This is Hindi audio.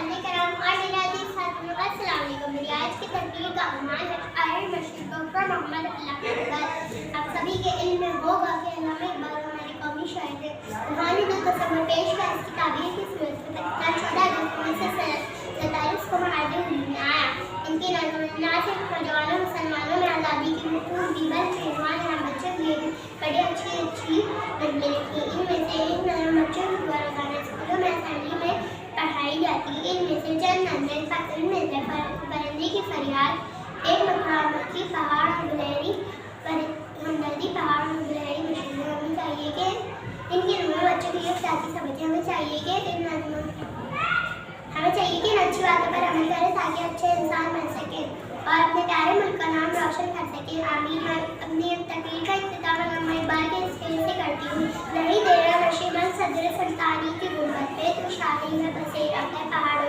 साथीकराम और मेरे अजीज साथियों का अस्सलाम वालेकुम। मेरी आज की तकरीर का उन्वान है आयरन मशीन डॉक्टर मोहम्मद अल्लाह इकबाल। आप सभी के इल्म में होगा कि अल्लामा इकबाल हमारे कौमी शायर थे। उन्होंने जो तस्वर पेश किया इसकी ताबीर की सूरत में 14 अगस्त 1947 को महादेव में आया। इनकी नज़र ना सिर्फ नौजवानों मुसलमानों में आज़ादी की हुकूमत दी बल्कि उन्होंने हम बच्चों के लिए बड़ी अच्छी नज़में लिखी। इनमें से एक नज़म बच्चों के द्वारा गाने स्कूलों में असेंबली में पढ़ाई जाती है। इनमें से चंद नज़में इनमें से परिंदे की फरियाद, एक मकाम की पहाड़ और गिलहरी हमदर्दी पहाड़ और गिलहरी मशहूर होनी चाहिए कि इनकी नज़में बच्चों के लिए साथी समझे। हमें चाहिए कि इन अच्छी बातों पर अमल करें ताकि अच्छे इंसान बन सके और अपने प्यारे मुल्क का नाम रोशन कर सके। आमीन। मैं अपनी तकरीर का इख्तिताम अल्लामा इकबाल के इस शेर से करती हूँ। नहीं दे रहा नशीबन सदर सुल्तानी की गुर्बत पे तो शाही में बसेरा है पहाड़